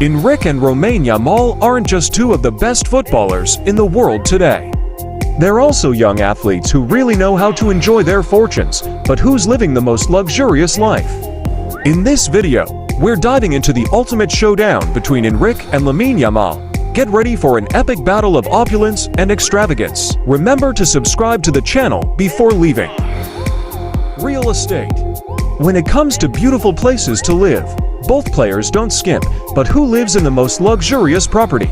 Endrick and Lamine Yamal aren't just two of the best footballers in the world today. They're also young athletes who really know how to enjoy their fortunes, but who's living the most luxurious life? In this video, we're diving into the ultimate showdown between Endrick and Lamine Yamal. Get ready for an epic battle of opulence and extravagance. Remember to subscribe to the channel before leaving. Real estate. When it comes to beautiful places to live, both players don't skimp, but who lives in the most luxurious property?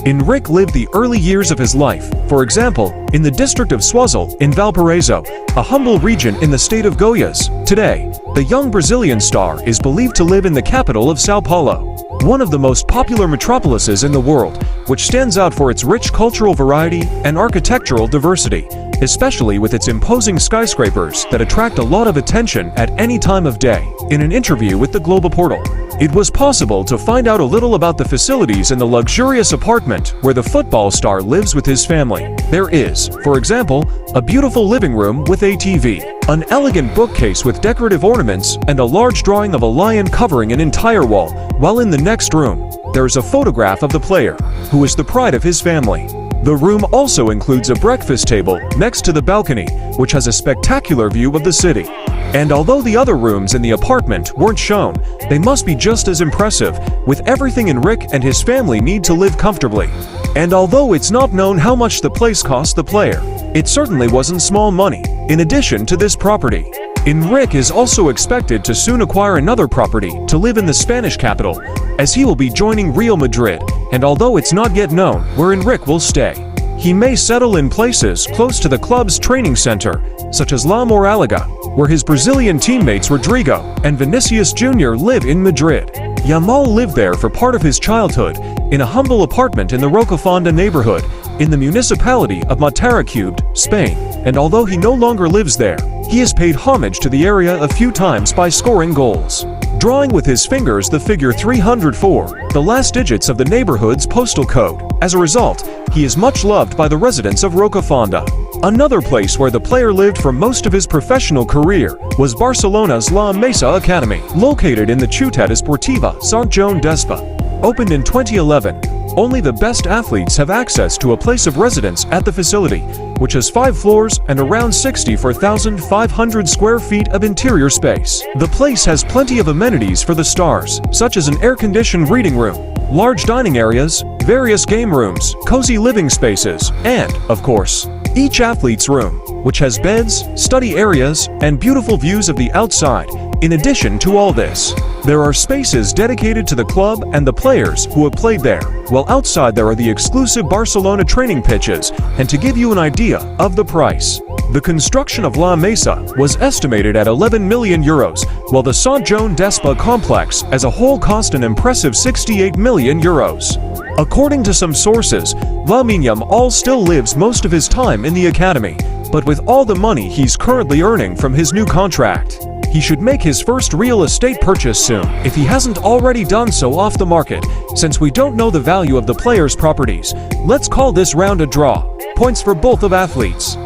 Endrick lived the early years of his life, for example, in the district of Suazel in Valparaiso, a humble region in the state of Goiás. Today, the young Brazilian star is believed to live in the capital of São Paulo, one of the most popular metropolises in the world, which stands out for its rich cultural variety and architectural diversity, especially with its imposing skyscrapers that attract a lot of attention at any time of day. In an interview with the Global Portal, it was possible to find out a little about the facilities in the luxurious apartment where the football star lives with his family. There is, for example, a beautiful living room with a TV, an elegant bookcase with decorative ornaments, and a large drawing of a lion covering an entire wall, while in the next room, there is a photograph of the player, who is the pride of his family. The room also includes a breakfast table next to the balcony, which has a spectacular view of the city. And although the other rooms in the apartment weren't shown, they must be just as impressive, with everything Endrick and his family need to live comfortably. And although it's not known how much the place cost the player, it certainly wasn't small money. In addition to this property, Endrick is also expected to soon acquire another property to live in the Spanish capital, as he will be joining Real Madrid, and although it's not yet known where Endrick will stay, he may settle in places close to the club's training center, such as La Moralega, where his Brazilian teammates Rodrigo and Vinicius Jr. live in Madrid. Yamal lived there for part of his childhood, in a humble apartment in the Rocafonda neighborhood, in the municipality of Mataracubed, Spain, and although he no longer lives there, he has paid homage to the area a few times by scoring goals, drawing with his fingers the figure 304, the last digits of the neighborhood's postal code. As a result, he is much loved by the residents of Rocafonda. Another place where the player lived for most of his professional career was Barcelona's La Masia Academy, located in the Ciutat Esportiva Sant Joan d'Espà. Opened in 2011, only the best athletes have access to a place of residence at the facility, which has 5 floors and around 64,500 square feet of interior space. The place has plenty of amenities for the stars, such as an air-conditioned reading room, large dining areas, various game rooms, cozy living spaces, and, of course, each athlete's room, which has beds, study areas, and beautiful views of the outside. In addition to all this, there are spaces dedicated to the club and the players who have played there, while outside there are the exclusive Barcelona training pitches. And to give you an idea of the price, the construction of La Masia was estimated at 11 million euros, while the Sant Joan d'Espà complex as a whole cost an impressive 68 million euros. According to some sources, Lamine Yamal still lives most of his time in the academy, but with all the money he's currently earning from his new contract, he should make his first real estate purchase soon, if he hasn't already done so off the market. Since we don't know the value of the player's properties, let's call this round a draw. Points for both of athletes.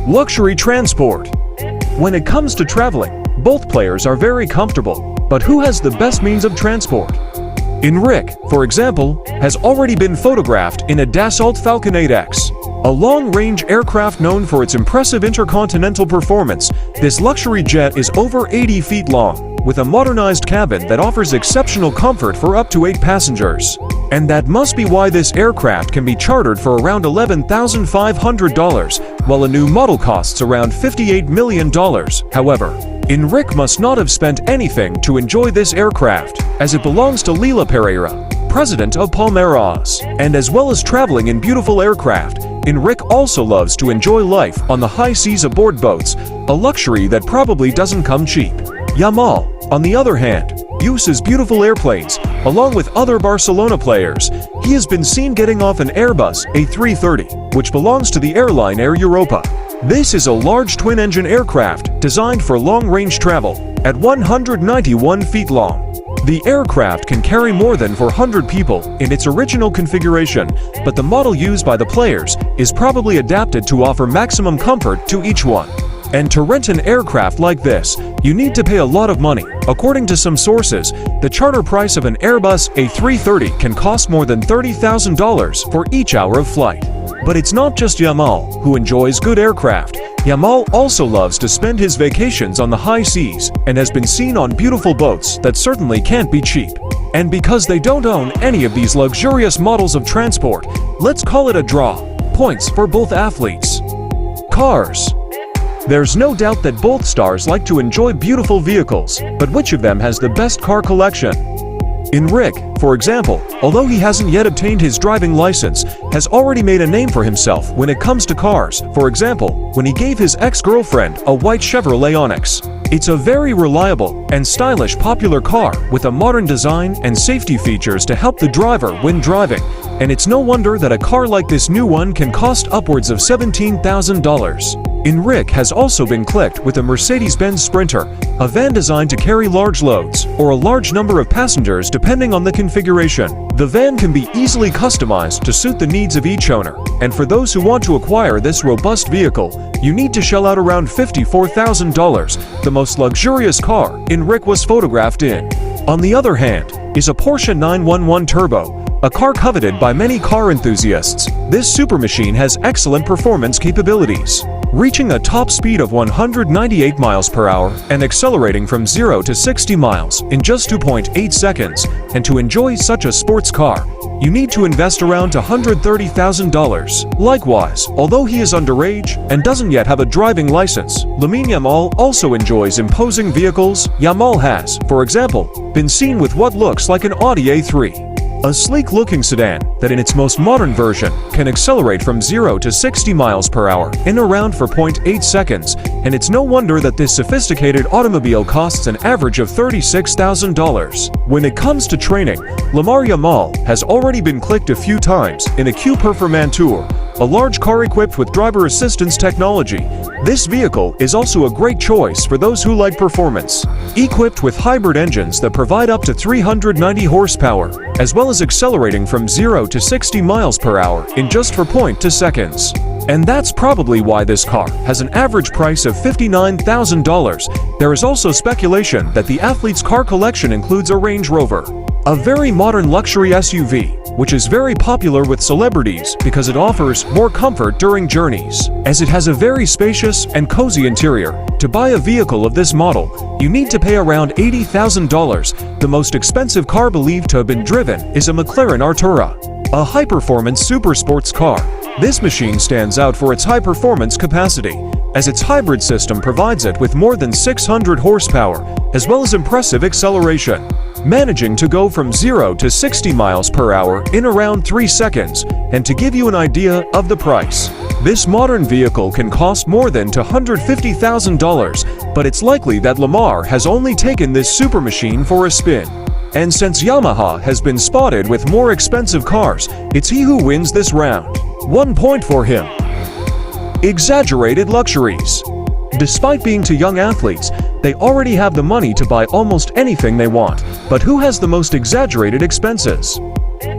Luxury transport. When it comes to traveling, both players are very comfortable, but who has the best means of transport? Endrick, for example, has already been photographed in a Dassault Falcon 8X, a long-range aircraft known for its impressive intercontinental performance. This luxury jet is over 80 feet long, with a modernized cabin that offers exceptional comfort for up to 8 passengers. And that must be why this aircraft can be chartered for around $11,500, while a new model costs around $58 million. However, Endrick must not have spent anything to enjoy this aircraft, as it belongs to Lila Pereira, president of Palmeiras. And as well as traveling in beautiful aircraft, Endrick also loves to enjoy life on the high seas aboard boats, a luxury that probably doesn't come cheap. Yamal, on the other hand, uses beautiful airplanes, along with other Barcelona players. He has been seen getting off an Airbus A330, which belongs to the airline Air Europa. This is a large twin-engine aircraft designed for long-range travel, at 191 feet long. The aircraft can carry more than 400 people in its original configuration, but the model used by the players is probably adapted to offer maximum comfort to each one. And to rent an aircraft like this, you need to pay a lot of money. According to some sources, the charter price of an Airbus A330 can cost more than $30,000 for each hour of flight. But it's not just Yamal who enjoys good aircraft. Yamal also loves to spend his vacations on the high seas and has been seen on beautiful boats that certainly can't be cheap. And because they don't own any of these luxurious models of transport, let's call it a draw. Points for both athletes. Cars. There's no doubt that both stars like to enjoy beautiful vehicles, but which of them has the best car collection? Endrick, for example, although he hasn't yet obtained his driving license, has already made a name for himself when it comes to cars. For example, when he gave his ex-girlfriend a white Chevrolet Onix. It's a very reliable and stylish popular car with a modern design and safety features to help the driver when driving. And it's no wonder that a car like this new one can cost upwards of $17,000. Endrick has also been clicked with a Mercedes-Benz Sprinter, a van designed to carry large loads or a large number of passengers depending on the configuration. The van can be easily customized to suit the needs of each owner, and for those who want to acquire this robust vehicle, you need to shell out around $54,000, the most luxurious car Endrick was photographed in. On the other hand, is a Porsche 911 Turbo, a car coveted by many car enthusiasts. This super machine has excellent performance capabilities, reaching a top speed of 198 miles per hour and accelerating from 0 to 60 miles in just 2.8 seconds. And to enjoy such a sports car, you need to invest around $130,000. Likewise, although he is underage and doesn't yet have a driving license, Lamine Yamal also enjoys imposing vehicles. Yamal has, for example, been seen with what looks like an Audi A3. A sleek-looking sedan that in its most modern version can accelerate from 0 to 60 miles per hour in around 4.8 seconds, and it's no wonder that this sophisticated automobile costs an average of $36,000. When it comes to training, Lamine Yamal has already been clicked a few times in a Q-Performance Tour, a large car equipped with driver assistance technology. This vehicle is also a great choice for those who like performance. Equipped with hybrid engines that provide up to 390 horsepower, as well as accelerating from 0 to 60 miles per hour in just 4.2 seconds. And that's probably why this car has an average price of $59,000. There is also speculation that the athlete's car collection includes a Range Rover, a very modern luxury SUV, which is very popular with celebrities because it offers more comfort during journeys, as it has a very spacious and cozy interior. To buy a vehicle of this model, you need to pay around $80,000. The most expensive car believed to have been driven is a McLaren Artura, a high-performance super sports car. This machine stands out for its high-performance capacity, as its hybrid system provides it with more than 600 horsepower, as well as impressive acceleration, managing to go from 0 to 60 miles per hour in around 3 seconds. And to give you an idea of the price, this modern vehicle can cost more than $250,000, but it's likely that Lamar has only taken this super machine for a spin. And since Yamaha has been spotted with more expensive cars, it's he who wins this round. 1 point for him. Exaggerated luxuries. Despite being two young athletes, they already have the money to buy almost anything they want. But who has the most exaggerated expenses?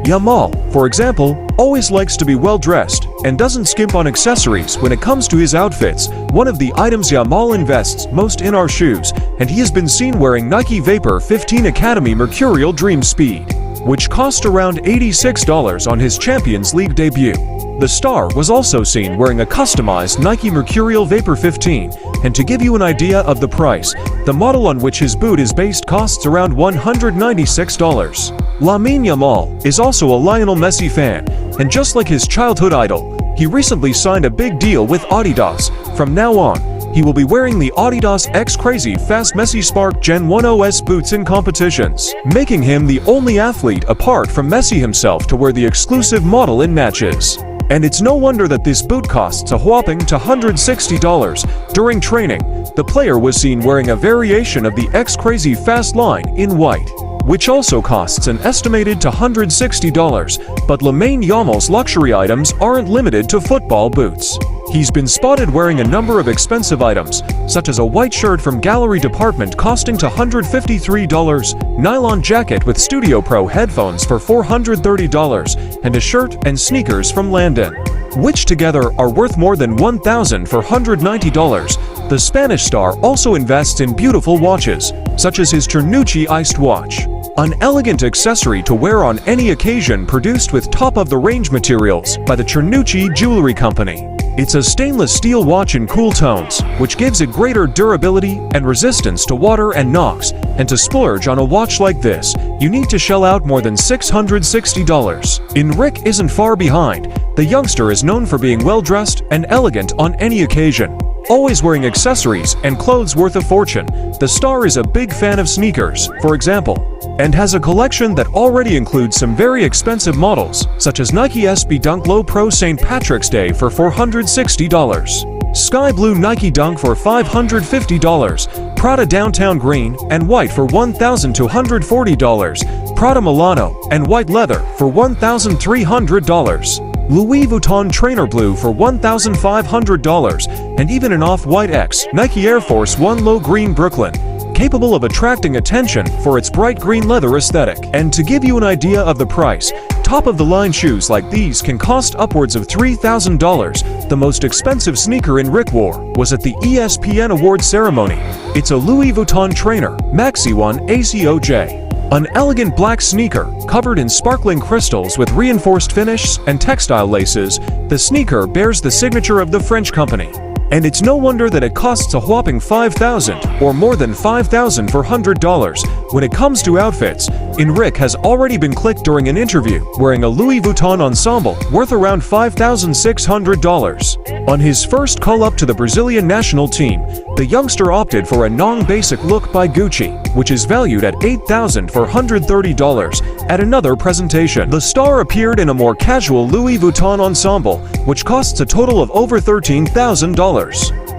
Yamal, for example, always likes to be well-dressed and doesn't skimp on accessories when it comes to his outfits. One of the items Yamal invests most in are shoes, and he has been seen wearing Nike Vapor 15 Academy Mercurial Dream Speed, which cost around $86 on his Champions League debut. The star was also seen wearing a customized Nike Mercurial Vapor 15, and to give you an idea of the price, the model on which his boot is based costs around $196. Lamine Yamal is also a Lionel Messi fan, and just like his childhood idol, he recently signed a big deal with Adidas. From now on, he will be wearing the Adidas X Crazy Fast Messi Spark Gen 1 OS boots in competitions, making him the only athlete apart from Messi himself to wear the exclusive model in matches. And it's no wonder that this boot costs a whopping $160. During training, the player was seen wearing a variation of the X Crazy Fast line in white, which also costs an estimated $160. But Lamine Yamal's luxury items aren't limited to football boots. He's been spotted wearing a number of expensive items, such as a white shirt from Gallery Department costing $153, nylon jacket with Studio Pro headphones for $430, and a shirt and sneakers from Landon, which together are worth more than $1,490. The Spanish star also invests in beautiful watches, such as his Cernucci iced watch, an elegant accessory to wear on any occasion produced with top-of-the-range materials by the Cernucci Jewelry Company. It's a stainless steel watch in cool tones, which gives it greater durability and resistance to water and knocks, and to splurge on a watch like this, you need to shell out more than $660. Endrick isn't far behind. The youngster is known for being well-dressed and elegant on any occasion, always wearing accessories and clothes worth a fortune. The star is a big fan of sneakers, for example, and has a collection that already includes some very expensive models, such as Nike SB Dunk Low Pro St. Patrick's Day for $460, Sky Blue Nike Dunk for $550, Prada Downtown Green and White for $1,240, Prada Milano and White Leather for $1,300, Louis Vuitton Trainer Blue for $1,500, and even an Off-White X Nike Air Force One Low Green Brooklyn, capable of attracting attention for its bright green leather aesthetic. And to give you an idea of the price, top-of-the-line shoes like these can cost upwards of $3,000. The most expensive sneaker Endrick wore was at the ESPN Awards ceremony. It's a Louis Vuitton Trainer Maxi One ACOJ. An elegant black sneaker, covered in sparkling crystals with reinforced finishes and textile laces. The sneaker bears the signature of the French company. And it's no wonder that it costs a whopping $5,000 or more than $5,400. When it comes to outfits, Endrick has already been clicked during an interview wearing a Louis Vuitton ensemble worth around $5,600. On his first call-up to the Brazilian national team, the youngster opted for a non-basic look by Gucci, which is valued at $8,430. At another presentation, the star appeared in a more casual Louis Vuitton ensemble, which costs a total of over $13,000.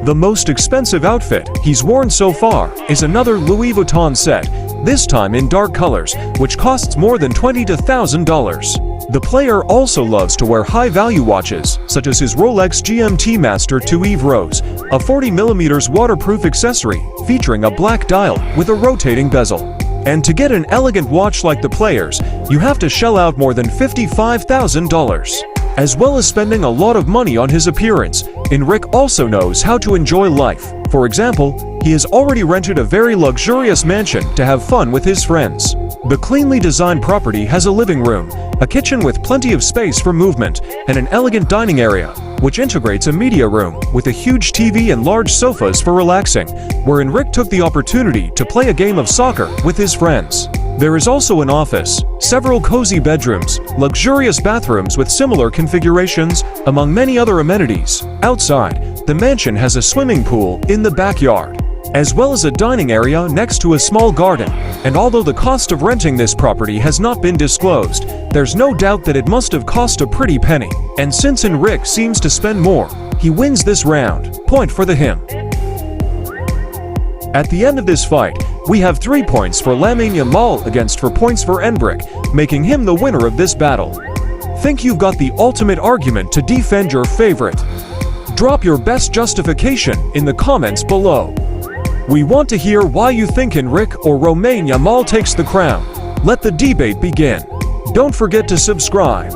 The most expensive outfit he's worn so far is another Louis Vuitton set, this time in dark colors, which costs more than $20,000. The player also loves to wear high-value watches, such as his Rolex GMT Master 2 Eve Rose, a 40mm waterproof accessory featuring a black dial with a rotating bezel. And to get an elegant watch like the players, you have to shell out more than $55,000. As well as spending a lot of money on his appearance, Endrick also knows how to enjoy life. For example, he has already rented a very luxurious mansion to have fun with his friends. The cleanly designed property has a living room, a kitchen with plenty of space for movement, and an elegant dining area, which integrates a media room with a huge TV and large sofas for relaxing, where Endrick took the opportunity to play a game of soccer with his friends. There is also an office, several cozy bedrooms, luxurious bathrooms with similar configurations, among many other amenities. Outside, the mansion has a swimming pool in the backyard, as well as a dining area next to a small garden. And although the cost of renting this property has not been disclosed, there's no doubt that it must have cost a pretty penny. And since Endrick seems to spend more, he wins this round. Point for the him. At the end of this fight, we have 3 points for Lamine Yamal against 4 points for Endrick, making him the winner of this battle. Think you've got the ultimate argument to defend your favorite? Drop your best justification in the comments below. We want to hear why you think Endrick or Lamine Yamal takes the crown. Let the debate begin. Don't forget to subscribe.